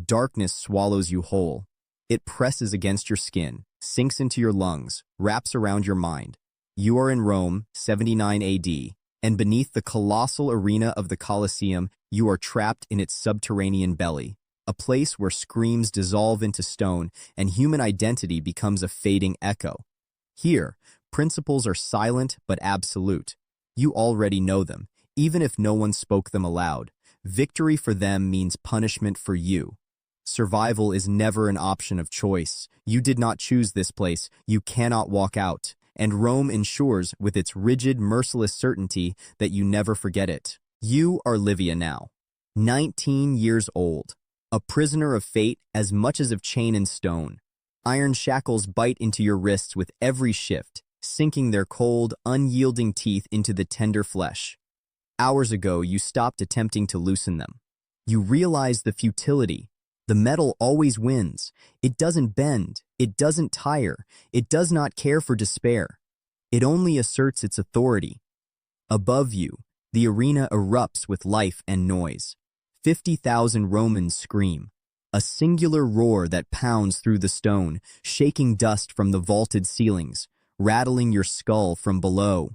darkness swallows you whole. It presses against your skin, sinks into your lungs, wraps around your mind. You are in Rome, 79 AD, and beneath the colossal arena of the Colosseum, you are trapped in its subterranean belly, a place where screams dissolve into stone and human identity becomes a fading echo. Here, principles are silent but absolute. You already know them, even if no one spoke them aloud. Victory for them means punishment for you. Survival is never an option of choice. You did not choose this place. You cannot walk out. And Rome ensures, with its rigid, merciless certainty, that you never forget it. You are Livia now, 19 years old, a prisoner of fate as much as of chain and stone. Iron shackles bite into your wrists with every shift, sinking their cold, unyielding teeth into the tender flesh. Hours ago, you stopped attempting to loosen them. You realized the futility. The metal always wins. It doesn't bend. It doesn't tire. It does not care for despair. It only asserts its authority. Above you, the arena erupts with life and noise. 50,000 Romans scream. A singular roar that pounds through the stone, shaking dust from the vaulted ceilings, rattling your skull from below.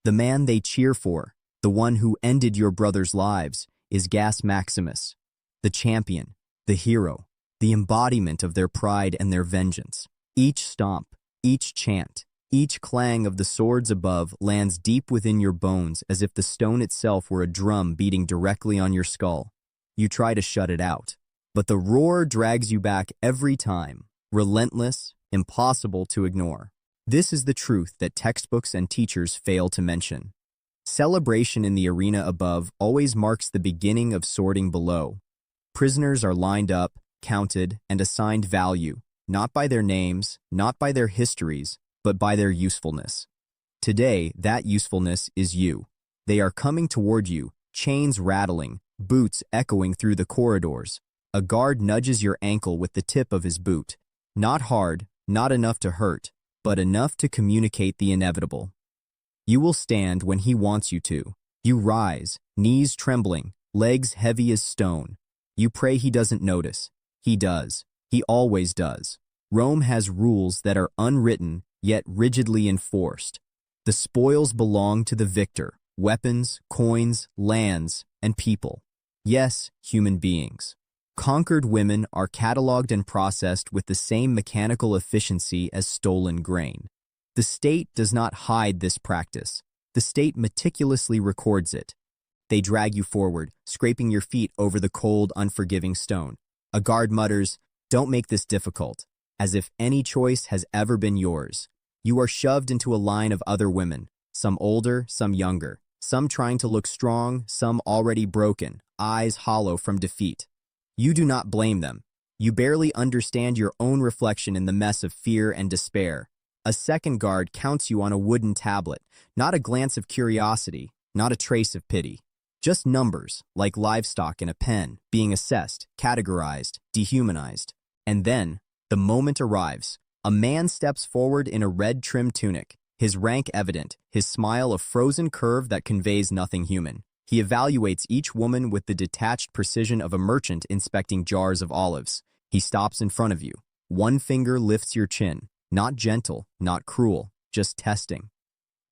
The man they cheer for, the one who ended your brothers' lives, is Gas Maximus, the champion, the hero, the embodiment of their pride and their vengeance. Each stomp, each chant, each clang of the swords above lands deep within your bones as if the stone itself were a drum beating directly on your skull. You try to shut it out, but the roar drags you back every time, relentless, impossible to ignore. This is the truth that textbooks and teachers fail to mention. Celebration in the arena above always marks the beginning of sorting below. Prisoners are lined up, counted, and assigned value, not by their names, not by their histories, but by their usefulness. Today, that usefulness is you. They are coming toward you, chains rattling, boots echoing through the corridors. A guard nudges your ankle with the tip of his boot. Not hard, not enough to hurt, but enough to communicate the inevitable. You will stand when he wants you to. You rise, knees trembling, legs heavy as stone. You pray he doesn't notice. He does. He always does. Rome has rules that are unwritten, yet rigidly enforced. The spoils belong to the victor: weapons, coins, lands, and people. Yes, human beings. Conquered women are cataloged and processed with the same mechanical efficiency as stolen grain. The state does not hide this practice. The state meticulously records it. They drag you forward, scraping your feet over the cold, unforgiving stone. A guard mutters, "Don't make this difficult," as if any choice has ever been yours. You are shoved into a line of other women, some older, some younger, some trying to look strong, some already broken, eyes hollow from defeat. You do not blame them. You barely understand your own reflection in the mess of fear and despair. A second guard counts you on a wooden tablet, not a glance of curiosity, not a trace of pity. Just numbers, like livestock in a pen, being assessed, categorized, dehumanized. And then, the moment arrives. A man steps forward in a red-trimmed tunic, his rank evident, his smile a frozen curve that conveys nothing human. He evaluates each woman with the detached precision of a merchant inspecting jars of olives. He stops in front of you. One finger lifts your chin, not gentle, not cruel, just testing.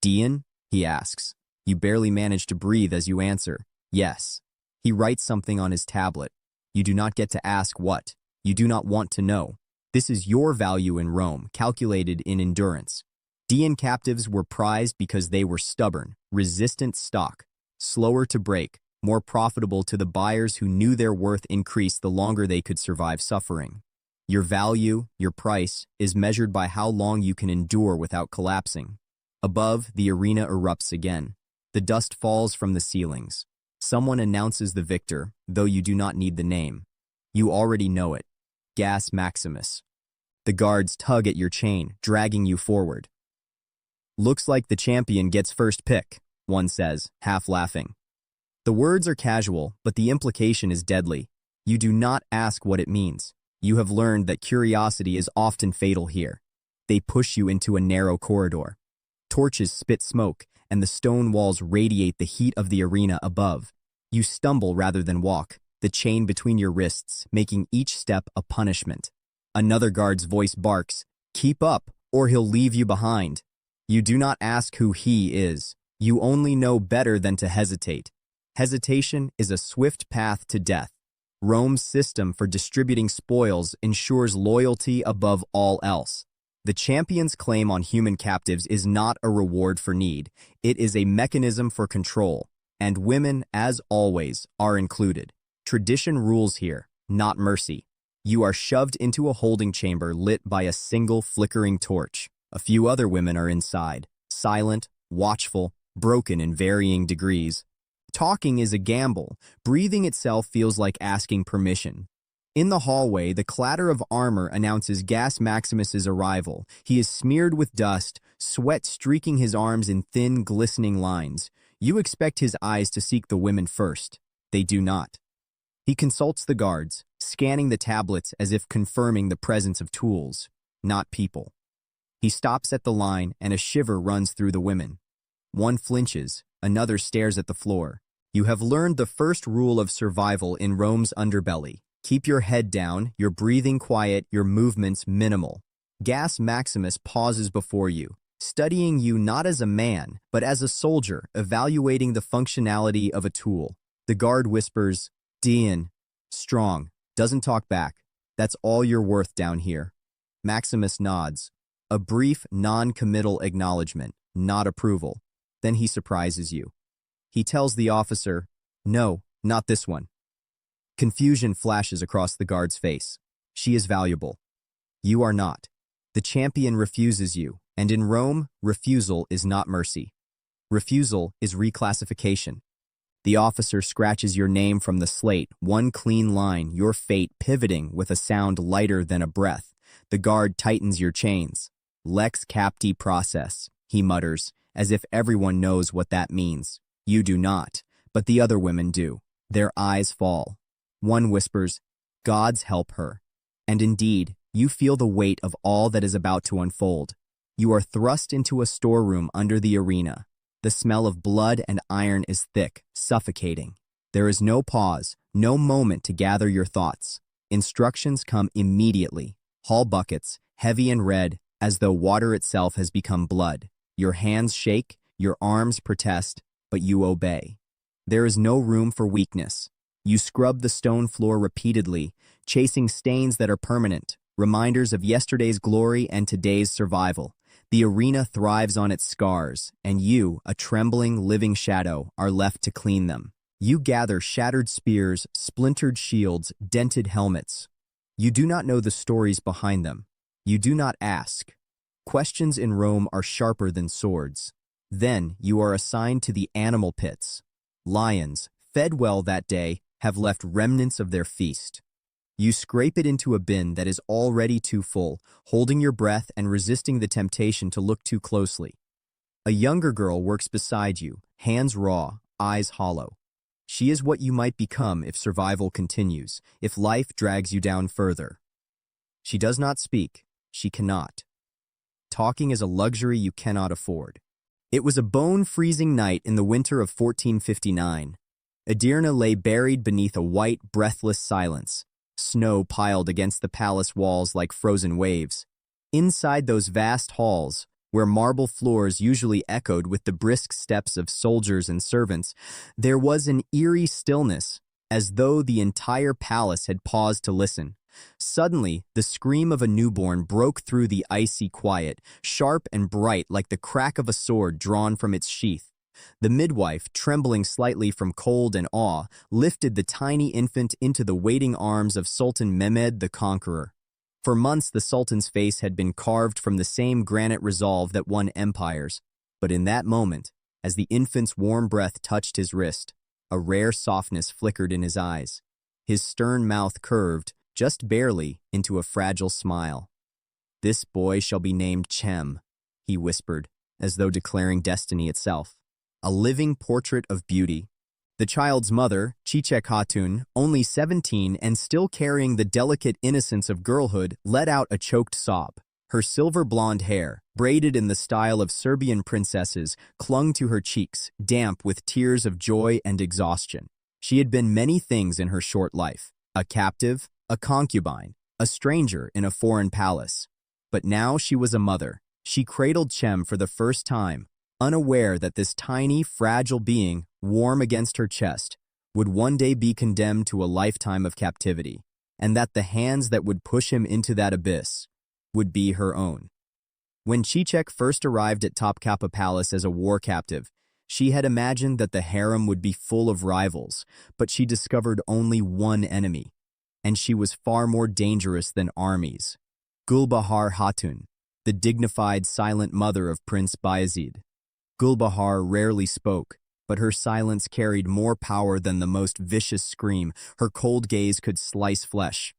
"Dian?" he asks. You barely manage to breathe as you answer, "Yes." He writes something on his tablet. You do not get to ask what. You do not want to know. This is your value in Rome, calculated in endurance. Dian captives were prized because they were stubborn, resistant stock, slower to break, more profitable to the buyers who knew their worth increased the longer they could survive suffering. Your value, your price, is measured by how long you can endure without collapsing. Above, the arena erupts again. The dust falls from the ceilings. Someone announces the victor, though you do not need the name. You already know it. Gas Maximus. The guards tug at your chain, dragging you forward. "Looks like the champion gets first pick," one says, half laughing. The words are casual, but the implication is deadly. You do not ask what it means. You have learned that curiosity is often fatal here. They push you into a narrow corridor. Torches spit smoke, and the stone walls radiate the heat of the arena above. You stumble rather than walk. the chain between your wrists, making each step a punishment. Another guard's voice barks, "Keep up, or he'll leave you behind." You do not ask who he is. You only know better than to hesitate. Hesitation is a swift path to death. Rome's system for distributing spoils ensures loyalty above all else. The champion's claim on human captives is not a reward for need. It is a mechanism for control, and women, as always, are included. Tradition rules here, not mercy. You are shoved into a holding chamber lit by a single flickering torch. A few other women are inside, silent, watchful, broken in varying degrees. Talking is a gamble. Breathing itself feels like asking permission. In the hallway, the clatter of armor announces Gas Maximus's arrival. He is smeared with dust, sweat streaking his arms in thin, glistening lines. You expect his eyes to seek the women first. They do not. He consults the guards, scanning the tablets as if confirming the presence of tools, not people. He stops at the line, and a shiver runs through the women. One flinches, another stares at the floor. You have learned the first rule of survival in Rome's underbelly. Keep your head down, your breathing quiet, your movements minimal. Gas Maximus pauses before you, studying you not as a man, but as a soldier, evaluating the functionality of a tool. The guard whispers, "Dian, strong," doesn't talk back. "That's all you're worth down here." Maximus nods. A brief, non-committal acknowledgement, not approval. Then he surprises you. He tells the officer, "No, not this one." Confusion flashes across the guard's face. She is valuable. You are not. The champion refuses you, and in Rome, refusal is not mercy. Refusal is reclassification. The officer scratches your name from the slate, one clean line, your fate pivoting with a sound lighter than a breath. The guard tightens your chains. "Lex capti process," he mutters, as if everyone knows what that means. You do not, but the other women do. Their eyes fall. One whispers, "Gods help her." And indeed, you feel the weight of all that is about to unfold. You are thrust into a storeroom under the arena. The smell of blood and iron is thick, suffocating. There is no pause, no moment to gather your thoughts. Instructions come immediately. Hall buckets, heavy and red, as though water itself has become blood. Your hands shake, your arms protest, but you obey. There is no room for weakness. You scrub the stone floor repeatedly, chasing stains that are permanent, reminders of yesterday's glory and today's survival. The arena thrives on its scars, and you, a trembling, living shadow, are left to clean them. You gather shattered spears, splintered shields, dented helmets. You do not know the stories behind them. You do not ask. Questions in Rome are sharper than swords. Then you are assigned to the animal pits. Lions, fed well that day, have left remnants of their feast. You scrape it into a bin that is already too full, holding your breath and resisting the temptation to look too closely. A younger girl works beside you, hands raw, eyes hollow. She is what you might become if survival continues, if life drags you down further. She does not speak. She cannot. Talking is a luxury you cannot afford. It was a bone-freezing night in the winter of 1459. Edirne lay buried beneath a white, breathless silence. Snow piled against the palace walls like frozen waves. Inside those vast halls, where marble floors usually echoed with the brisk steps of soldiers and servants, there was an eerie stillness, as though the entire palace had paused to listen. Suddenly, the scream of a newborn broke through the icy quiet, sharp and bright like the crack of a sword drawn from its sheath. The midwife, trembling slightly from cold and awe, lifted the tiny infant into the waiting arms of Sultan Mehmed the Conqueror. For months, the Sultan's face had been carved from the same granite resolve that won empires. But in that moment, as the infant's warm breath touched his wrist, a rare softness flickered in his eyes. His stern mouth curved, just barely, into a fragile smile. "This boy shall be named Chem," he whispered, as though declaring destiny itself. A living portrait of beauty. The child's mother, Chichek Hatun, only 17 and still carrying the delicate innocence of girlhood, let out a choked sob. Her silver blonde hair, braided in the style of Serbian princesses, clung to her cheeks, damp with tears of joy and exhaustion. She had been many things in her short life: a captive, a concubine, a stranger in a foreign palace. But now she was a mother. She cradled Chem for the first time, unaware that this tiny, fragile being, warm against her chest, would one day be condemned to a lifetime of captivity, and that the hands that would push him into that abyss would be her own. When Chichek first arrived at Topkapi Palace as a war captive, she had imagined that the harem would be full of rivals, but she discovered only one enemy, and she was far more dangerous than armies: Gulbahar Hatun, the dignified, silent mother of Prince Bayezid. Gulbahar rarely spoke, but her silence carried more power than the most vicious scream. Her cold gaze could slice flesh.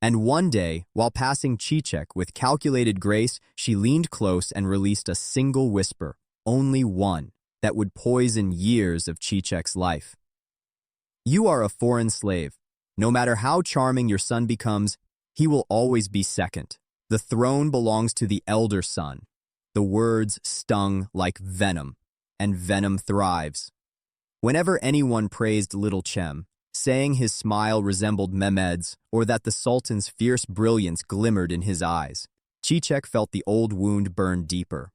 And one day, while passing Chichek with calculated grace, she leaned close and released a single whisper, only one, that would poison years of Chichek's life. "You are a foreign slave. No matter how charming your son becomes, he will always be second. The throne belongs to the elder son." The words stung like venom, and venom thrives. Whenever anyone praised little Chem, saying his smile resembled Mehmed's or that the Sultan's fierce brilliance glimmered in his eyes, Chichek felt the old wound burn deeper.